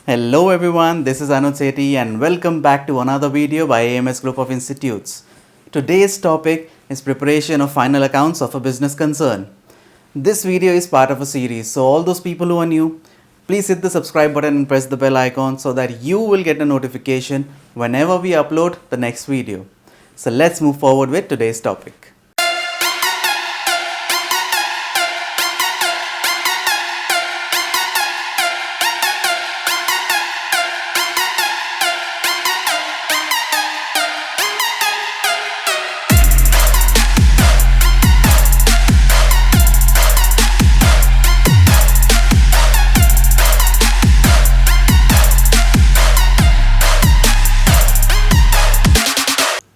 Hello everyone, this is Anuj Sethi and welcome back to another video by AMS Group of Institutes. Today's topic is preparation of final accounts of a business concern. This video is part of a series, so all those people who are new, please hit the subscribe button and press the bell icon so that you will get a notification whenever we upload the next video. So let's move forward with today's topic.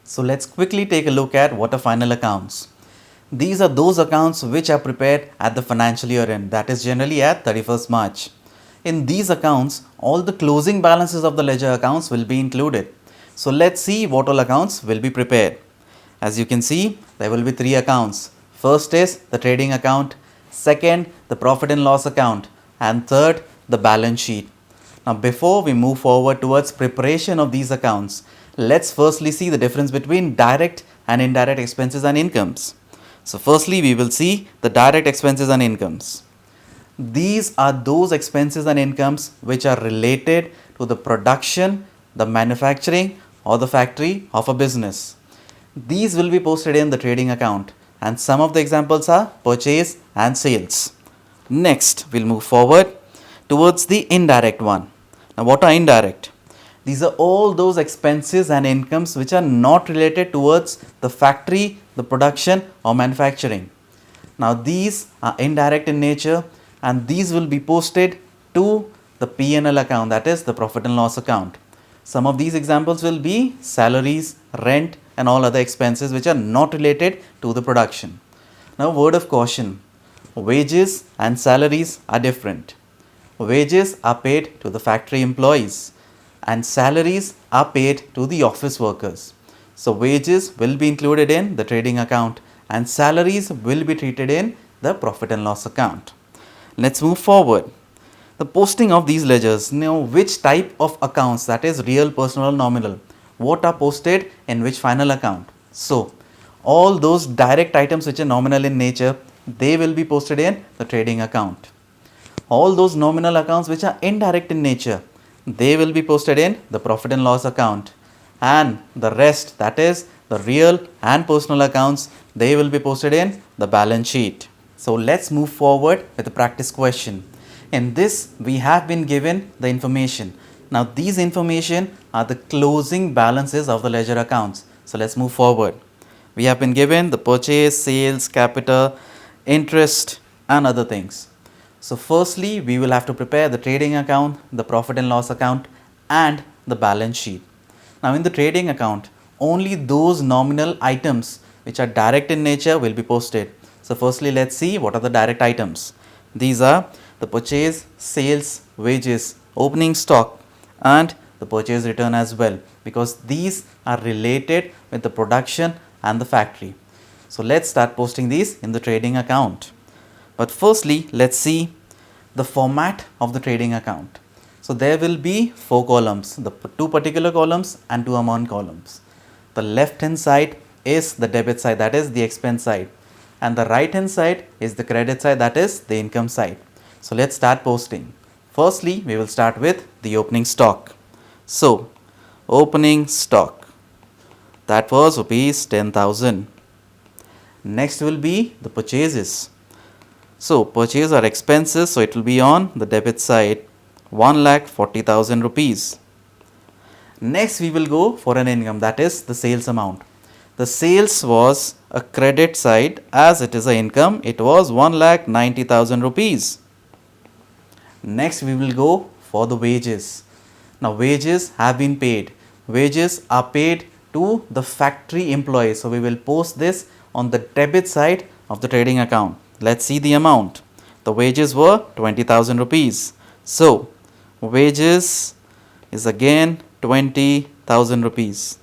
So let's quickly take a look at what are final accounts. These are those accounts which are prepared at the financial year end, that is generally at 31st March. In these accounts, all the closing balances of the ledger accounts will be included. So let's see what all accounts will be prepared. As you can see, there will be three accounts. First is the trading account, second the profit and loss account, and third the balance sheet. Now before we move forward towards preparation of these accounts, let's firstly see the difference between direct and indirect expenses and incomes. So firstly we will see the direct expenses and incomes. These are those expenses and incomes which are related to the production, the manufacturing or the factory of a business. These will be posted in the trading account and some of the examples are purchase and sales. Next we'll move forward towards the indirect one. Now what are indirect? These are all those expenses and incomes which are not related towards the factory, the production or manufacturing. Now these are indirect in nature and these will be posted to the P&L account, that is the profit and loss account. Some of these examples will be salaries, rent and all other expenses which are not related to the production. Now word of caution, wages and salaries are different. Wages are paid to the factory employees and salaries are paid to the office workers. So wages will be included in the trading account and salaries will be treated in the profit and loss account. Let's move forward. The posting of these ledgers. Now which type of accounts, that is real, personal or nominal, what are posted in which final account? So all those direct items which are nominal in nature, they will be posted in the trading account. All those nominal accounts which are indirect in nature, they will be posted in the profit and loss account, and the rest, that is the real and personal accounts, they will be posted in the balance sheet. So let's move forward with the practice question. In this we have been given the information. Now these information are the closing balances of the ledger accounts. So let's move forward. We have been given the purchase, sales, capital, interest and other things. So firstly, we will have to prepare the trading account, the profit and loss account and the balance sheet. Now in the trading account, only those nominal items which are direct in nature will be posted. So firstly, let's see what are the direct items. These are the purchase, sales, wages, opening stock and the purchase return as well, because these are related with the production and the factory. So let's start posting these in the trading account. But firstly, let's see the format of the trading account. So there will be 4 columns, the 2 particular columns and 2 amount columns. The left hand side is the debit side, that is the expense side, and the right hand side is the credit side, that is the income side. So let's start posting. Firstly, we will start with the opening stock. So opening stock, that was rupees 10,000. Next will be the purchases. So purchase are expenses, so it will be on the debit side, 1,40,000 rupees. Next we will go for an income, that is the sales amount. The sales was a credit side, as it is an income, it was 1,90,000 rupees. Next we will go for the wages. Now wages have been paid. Wages are paid to the factory employees, so we will post this on the debit side of the trading account. Let's see the amount. The wages were 20,000 rupees. So wages is again 20,000 rupees.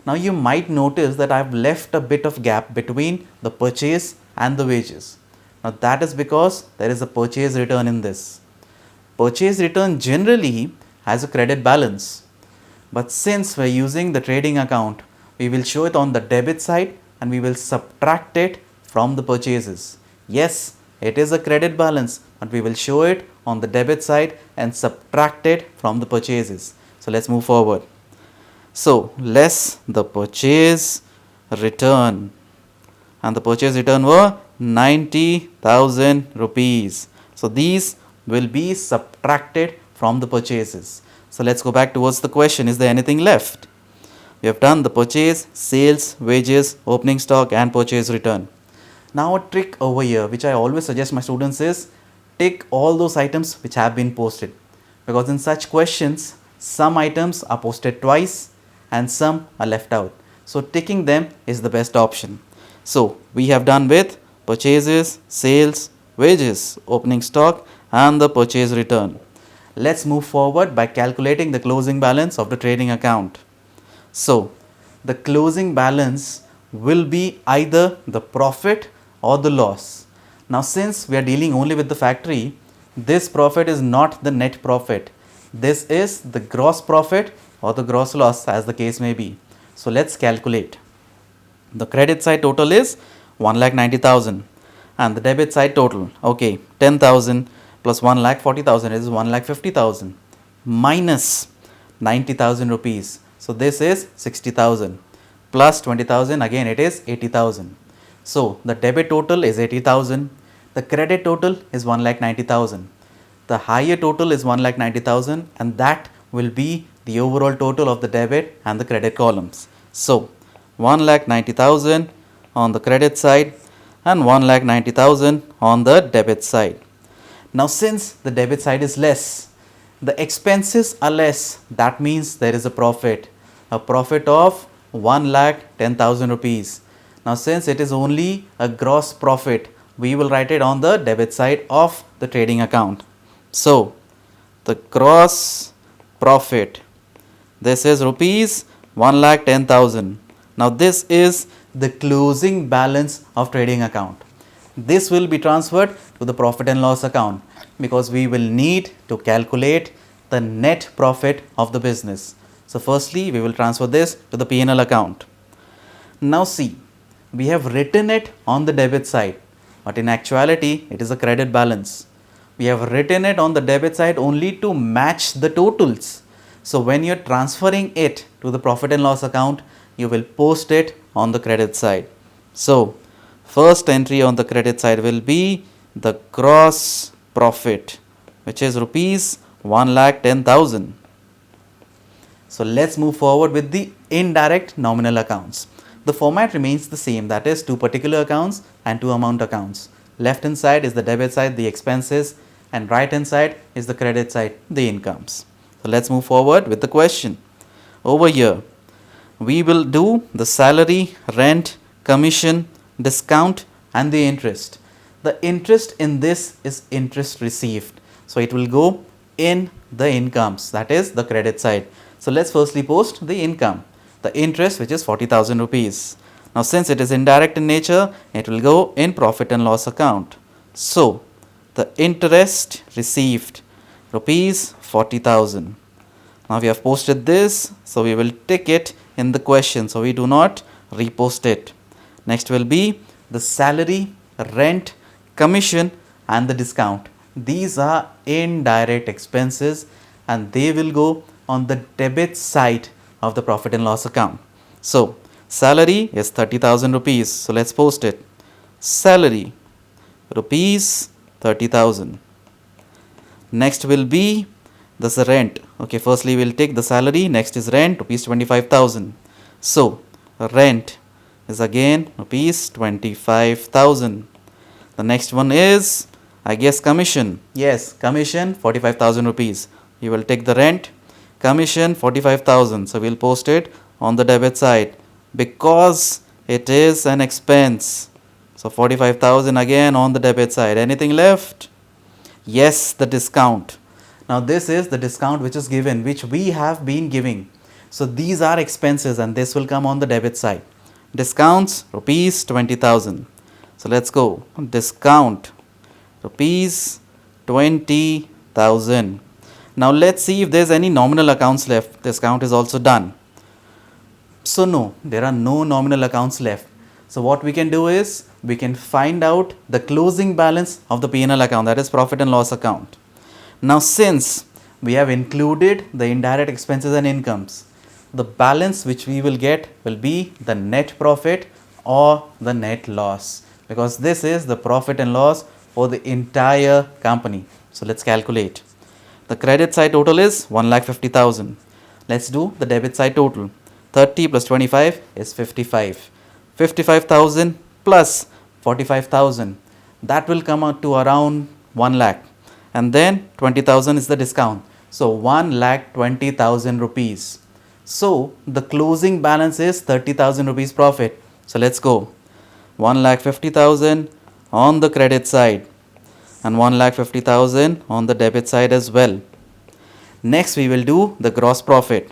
Now you might notice that I've left a bit of gap between the purchase and the wages. Now that is because there is a purchase return in this. Purchase return generally as a credit balance. But since we're using the trading account, we will show it on the debit side and we will subtract it from the purchases. Yes, it is a credit balance, but we will show it on the debit side and subtract it from the purchases. So let's move forward. So less the purchase return, and the purchase return were 90,000 rupees. So these will be subtracted from the purchases. So let's go back towards the question. Is there anything left? We have done the purchase, sales, wages, opening stock and purchase return. Now a trick over here which I always suggest my students is tick all those items which have been posted, because in such questions some items are posted twice and some are left out. So ticking them is the best option. So we have done with purchases, sales, wages, opening stock and the purchase return. Let's move forward by calculating the closing balance of the trading account. So the closing balance will be either the profit or the loss. Now since we are dealing only with the factory, this profit is not the net profit. This is the gross profit or the gross loss, as the case may be. So let's calculate. The credit side total is 1,90,000 and the debit side total, okay, 10,000 plus 1,40,000 is 1,50,000 minus 90,000 rupees. So this is 60,000 plus 20,000, again it is 80,000. So the debit total is 80,000. The credit total is 1,90,000. The higher total is 1,90,000 and that will be the overall total of the debit and the credit columns. So 1,90,000 on the credit side and 1,90,000 on the debit side. Now since the debit side is less, the expenses are less, that means there is a profit of 1,10,000 rupees. Now since it is only a gross profit, we will write it on the debit side of the trading account. So the gross profit, this is rupees 1,10,000. Now this is the closing balance of trading account. This will be transferred to the profit and loss account because we will need to calculate the net profit of the business. So firstly we will transfer this to the P&L account. Now see, we have written it on the debit side, but in actuality it is a credit balance. We have written it on the debit side only to match the totals. So when you're transferring it to the profit and loss account, you will post it on the credit side. So first entry on the credit side will be the gross profit, which is rupees 1,10,000. So let's move forward with the indirect nominal accounts. The format remains the same, that is 2 particular accounts and 2 amount accounts. Left hand side is the debit side, the expenses, and right hand side is the credit side, the incomes. So let's move forward with the question. Over here, we will do the salary, rent, commission, discount and the interest. The interest in this is interest received. So it will go in the incomes, that is the credit side. So let's firstly post the income, the interest, which is 40,000 rupees. Now since it is indirect in nature, it will go in profit and loss account. So the interest received, rupees 40,000. Now we have posted this, so we will tick it in the question, so we do not repost it. Next will be the salary, rent, commission and the discount. These are indirect expenses and they will go on the debit side of the profit and loss account. So salary is 30,000 rupees, so let's post it. Salary, rupees 30,000. Next will be this rent. Okay, firstly we'll take the salary, next is rent, rupees 25,000. So rent is again rupees 25,000. The next one is, I guess, commission. Yes, commission 45,000 rupees. You will take the rent, commission 45,000. So we'll post it on the debit side because it is an expense. So 45,000 again on the debit side. Anything left? Yes, the discount. Now this is the discount which is given, which we have been giving. So these are expenses and this will come on the debit side. Discounts, rupees 20,000. So let's go. Discount, rupees 20,000. Now let's see if there's any nominal accounts left. This count is also done. So no, there are no nominal accounts left. So what we can do is we can find out the closing balance of the P&L account, that is profit and loss account. Now since we have included the indirect expenses and incomes, the balance which we will get will be the net profit or the net loss, because this is the profit and loss for the entire company. So let's calculate. The credit side total is 1,50,000. Let's do the debit side total. 30 plus 25 is 55. 55,000 plus 45,000. That will come out to around 1 lakh. And then 20,000 is the discount. So 1,20,000 rupees. So the closing balance is 30,000 rupees profit. So let's go. 1,50,000 on the credit side and 1,50,000 on the debit side as well. Next we will do the gross profit.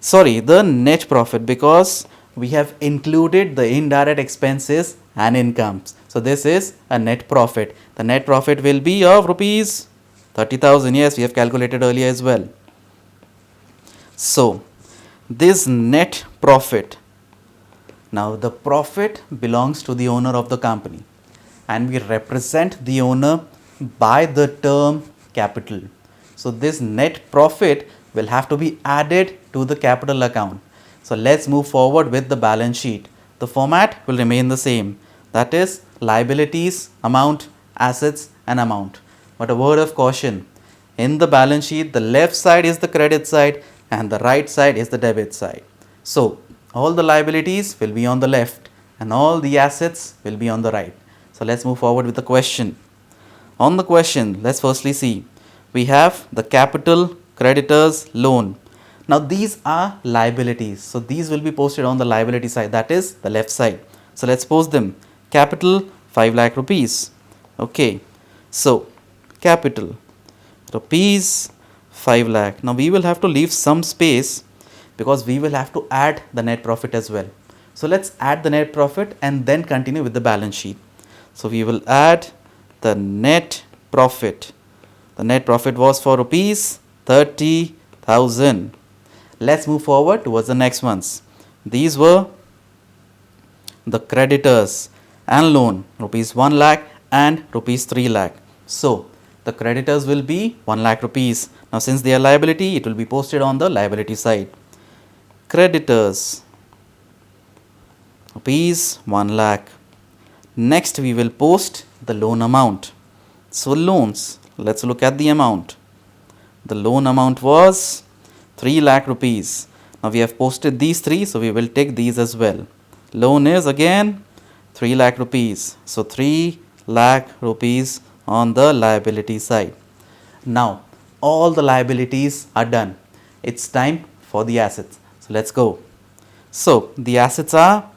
Sorry, the net profit, because we have included the indirect expenses and incomes. So this is a net profit. The net profit will be of rupees 30,000. Yes, we have calculated earlier as well. So this net profit, now the profit belongs to the owner of the company and we represent the owner by the term capital. So this net profit will have to be added to the capital account. So let's move forward with the balance sheet. The format will remain the same, that is liabilities, amount, assets and amount. But a word of caution, in the balance sheet the left side is the credit side and the right side is the debit side. So all the liabilities will be on the left and all the assets will be on the right. So let's move forward with the question. On the question, let's firstly see, we have the capital, creditors, loan. Now these are liabilities, so these will be posted on the liability side, that is the left side. So let's post them. Capital 5 lakh rupees. Okay, so capital rupees 5 lakh. Now we will have to leave some space because we will have to add the net profit as well. So let's add the net profit and then continue with the balance sheet. So we will add the net profit. The net profit was for rupees 30,000. Let's move forward towards the next ones. These were the creditors and loan, rupees 1 lakh and rupees 3 lakh. So the creditors will be 1 lakh rupees. Now since they are liability, it will be posted on the liability side. Creditors rupees 1 lakh. Next we will post the loan amount. So loans, let's look at the amount. The loan amount was 3 lakh rupees. Now we have posted these three, so we will take these as well. Loan is again 3 lakh rupees. So 3 lakh rupees on the liability side. Now all the liabilities are done. It's time for the assets. So let's go. So the assets are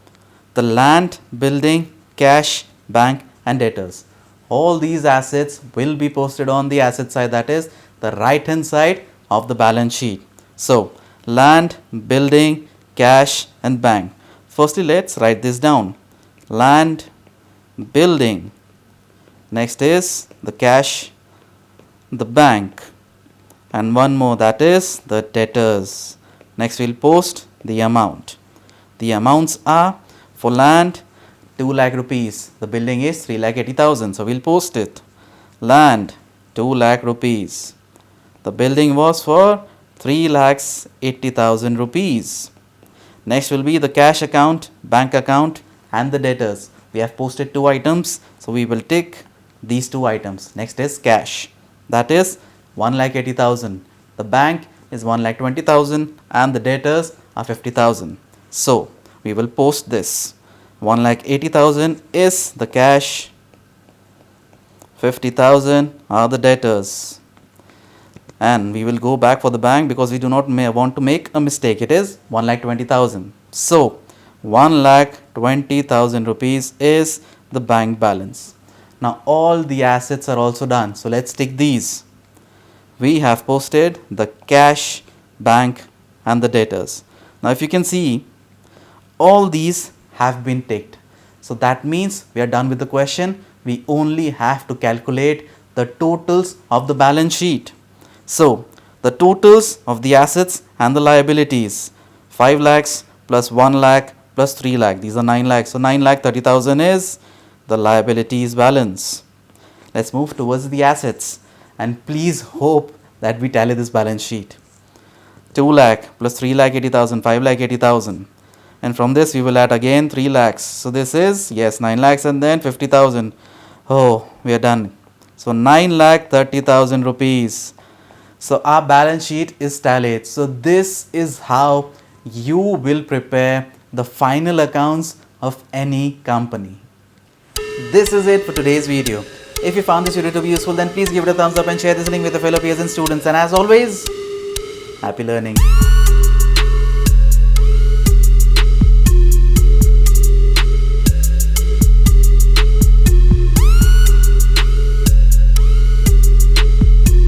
the land, building, cash, bank and debtors. All these assets will be posted on the asset side, that is the right hand side of the balance sheet. So land, building, cash and bank. Firstly let's write this down. Land, building. Next is the cash, the bank and one more, that is the debtors. Next we'll post the amount. The amounts are for land 2 lakh rupees. The building is 3,80,000. So we'll post it. Land 2 lakh rupees. The building was for 3,80,000 rupees. Next will be the cash account, bank account and the debtors. We have posted 2 items. So we will tick these 2 items. Next is cash. That is 1,80,000. The bank is 1,20,000 and the debtors are 50,000. So we will post this. 1,80,000 is the cash, 50,000 are the debtors. And we will go back for the bank because we do not want to make a mistake. It is 1,20,000. So 1,20,000 rupees is the bank balance. Now all the assets are also done. So let's tick these. We have posted the cash, bank and the debtors. Now if you can see, all these have been ticked. So that means we are done with the question. We only have to calculate the totals of the balance sheet. So the totals of the assets and the liabilities. 5 lakhs plus 1 lakh plus 3 lakh. These are 9 lakhs. So 9 lakh 30,000 is the liabilities balance. Let's move towards the assets. And please hope that we tally this balance sheet. 2 lakh plus 3 lakh 80,000, 5 lakh 80,000. And from this we will add again 3 lakhs. So this is, yes, 9 lakhs and then 50,000. Oh, we are done. So 9 lakh 30,000 rupees. So our balance sheet is tallied. So this is how you will prepare the final accounts of any company. This is it for today's video. If you found this video to be useful, then please give it a thumbs up and share this link with your fellow peers and students. And as always, happy learning.